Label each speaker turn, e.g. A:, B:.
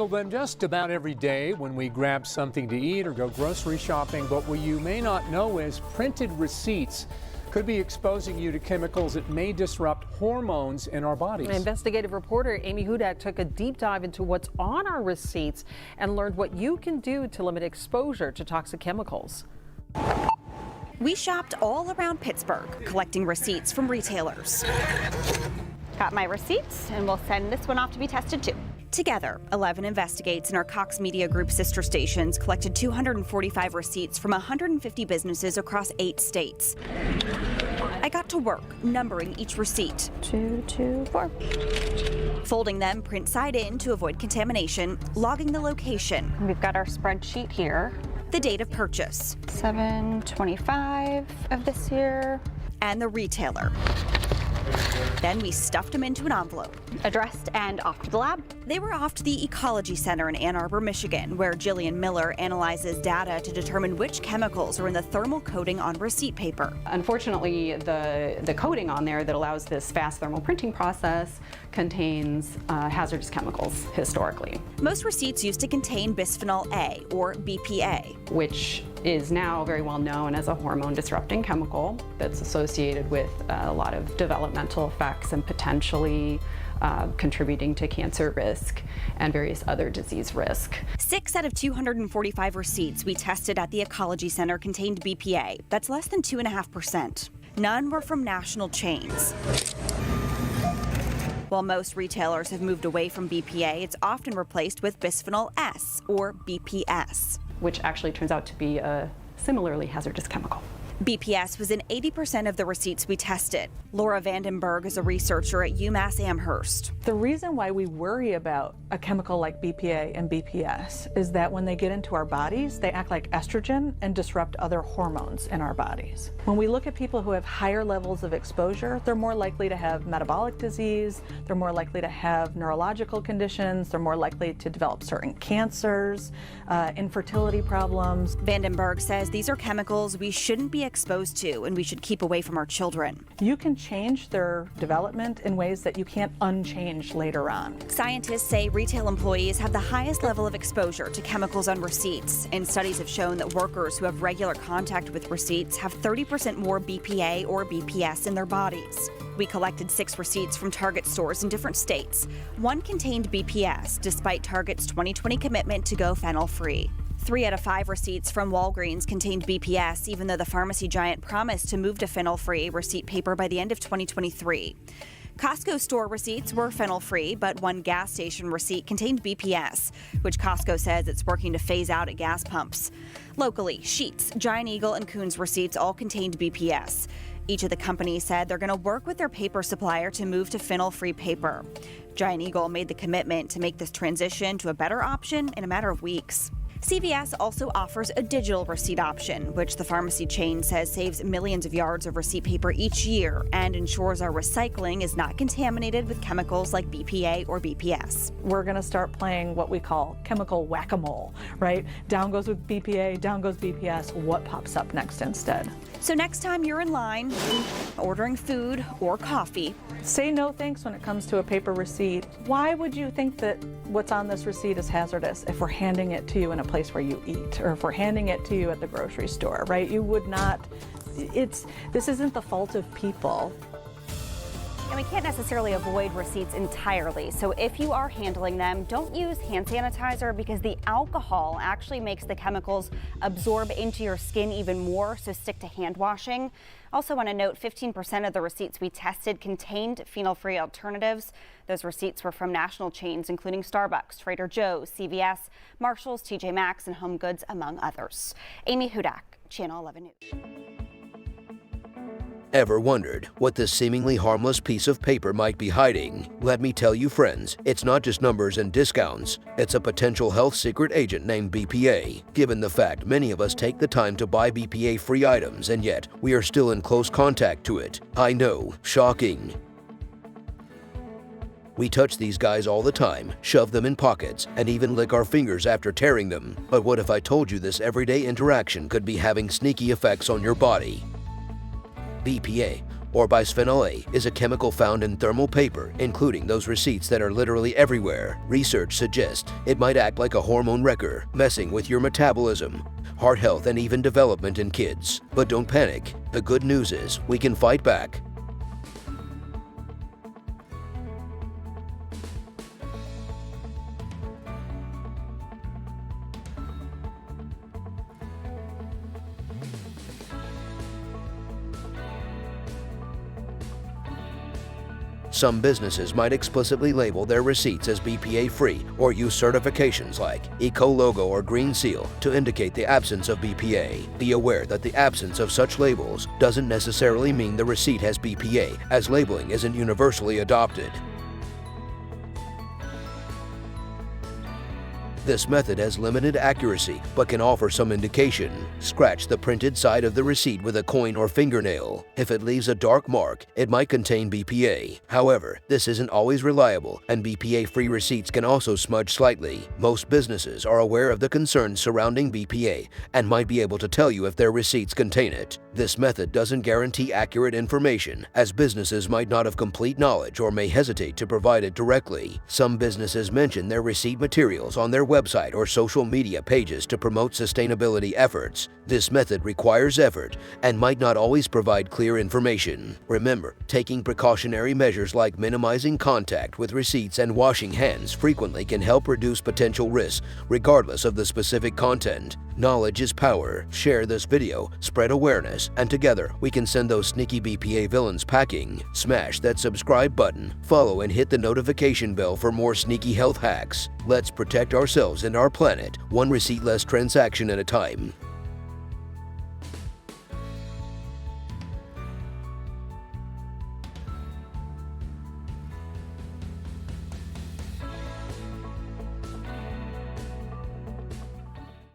A: handle them just about every day when we grab something to eat or go grocery shopping, but what you may not know is printed receipts could be exposing you to chemicals that may disrupt hormones in our bodies.
B: Investigative reporter Amy Hudak took a deep dive into what's on our receipts and learned what you can do to limit exposure to toxic chemicals.
C: We shopped all around Pittsburgh, collecting receipts from retailers.
D: Got my receipts, and we'll send this one off to be tested too.
C: Together, 11 investigates in our Cox Media Group sister stations collected 245 receipts from 150 businesses across 8 states. I got to work numbering each receipt.
D: 2, 2, 4.
C: Folding them print side in to avoid contamination, logging the location.
D: We've got our spreadsheet here.
C: The date of purchase.
D: 7/25 of this year.
C: And the retailer. Then we stuffed them into an envelope.
D: Addressed and off to the lab.
C: They were off to the Ecology Center in Ann Arbor, Michigan, where Jillian Miller analyzes data to determine which chemicals are in the thermal coating on receipt paper.
E: Unfortunately, the coating on there that allows this fast thermal printing process contains hazardous chemicals historically.
C: Most receipts used to contain bisphenol A, or BPA,
E: which is now very well known as a hormone disrupting chemical that's associated with a lot of developmental effects and potentially contributing to cancer risk and various other disease risk.
C: 6 out of 245 receipts we tested at the Ecology Center contained BPA. That's less than 2.5%. None were from national chains. While most retailers have moved away from BPA, it's often replaced with bisphenol S, or BPS,
E: which actually turns out to be a similarly hazardous chemical.
C: BPS was in 80% of the receipts we tested. Laura Vandenberg is a researcher at UMass Amherst.
F: The reason why we worry about a chemical like BPA and BPS is that when they get into our bodies, they act like estrogen and disrupt other hormones in our bodies. When we look at people who have higher levels of exposure, they're more likely to have metabolic disease, they're more likely to have neurological conditions, they're more likely to develop certain cancers, infertility problems.
C: Vandenberg says these are chemicals we shouldn't be exposed to and we should keep away from our children.
F: You can change their development in ways that you can't unchange later on.
C: Scientists say retail employees have the highest level of exposure to chemicals on receipts, and studies have shown that workers who have regular contact with receipts have 30% more BPA or BPS in their bodies. We collected 6 receipts from Target stores in different states. One contained BPS, despite Target's 2020 commitment to go phenol-free. 3 out of 5 receipts from Walgreens contained BPS, even though the pharmacy giant promised to move to phenol-free receipt paper by the end of 2023. Costco store receipts were phenol-free, but one gas station receipt contained BPS, which Costco says it's working to phase out at gas pumps. Locally, Sheetz, Giant Eagle, and Coons receipts all contained BPS. Each of the companies said they're going to work with their paper supplier to move to phenol-free paper. Giant Eagle made the commitment to make this transition to a better option in a matter of weeks. CVS also offers a digital receipt option, which the pharmacy chain says saves millions of yards of receipt paper each year and ensures our recycling is not contaminated with chemicals like BPA or BPS.
F: We're going to start playing what we call chemical whack-a-mole, right? Down goes with BPA, down goes BPS. What pops up next instead?
C: So next time you're in line, ordering food or coffee,
F: say no thanks when it comes to a paper receipt. Why would you think that what's on this receipt is hazardous if we're handing it to you in a place where you eat, or if we're handing it to you at the grocery store, right? You would not, this isn't the fault of people.
D: And we can't necessarily avoid receipts entirely. So if you are handling them, don't use hand sanitizer because the alcohol actually makes the chemicals absorb into your skin even more. So stick to hand washing. Also want to note 15% of the receipts we tested contained phenol-free alternatives. Those receipts were from national chains, including Starbucks, Trader Joe's, CVS, Marshall's, TJ Maxx, and Home Goods, among others. Amy Hudak, Channel 11 News.
G: Ever wondered what this seemingly harmless piece of paper might be hiding? Let me tell you, friends, it's not just numbers and discounts. It's a potential health secret agent named BPA. Given the fact many of us take the time to buy BPA-free items, and yet we are still in close contact to it. I know, shocking. We touch these guys all the time, shove them in pockets, and even lick our fingers after tearing them. But what if I told you this everyday interaction could be having sneaky effects on your body? BPA, or bisphenol A, is a chemical found in thermal paper, including those receipts that are literally everywhere. Research suggests it might act like a hormone wrecker, messing with your metabolism, heart health, and even development in kids. But don't panic. The good news is we can fight back. Some businesses might explicitly label their receipts as BPA-free or use certifications like Eco-Logo or Green Seal to indicate the absence of BPA. Be aware that the absence of such labels doesn't necessarily mean the receipt has BPA, as labeling isn't universally adopted. This method has limited accuracy but can offer some indication. Scratch the printed side of the receipt with a coin or fingernail. If it leaves a dark mark, it might contain BPA. However, this isn't always reliable, and BPA-free receipts can also smudge slightly. Most businesses are aware of the concerns surrounding BPA and might be able to tell you if their receipts contain it. This method doesn't guarantee accurate information, as businesses might not have complete knowledge or may hesitate to provide it directly. Some businesses mention their receipt materials on their website or social media pages to promote sustainability efforts. This method requires effort and might not always provide clear information. Remember, taking precautionary measures like minimizing contact with receipts and washing hands frequently can help reduce potential risks, regardless of the specific content. Knowledge is power. Share this video, spread awareness, and together we can send those sneaky BPA villains packing. Smash that subscribe button, follow, and hit the notification bell for more sneaky health hacks. Let's protect ourselves and our planet, one receipt-less transaction at a time.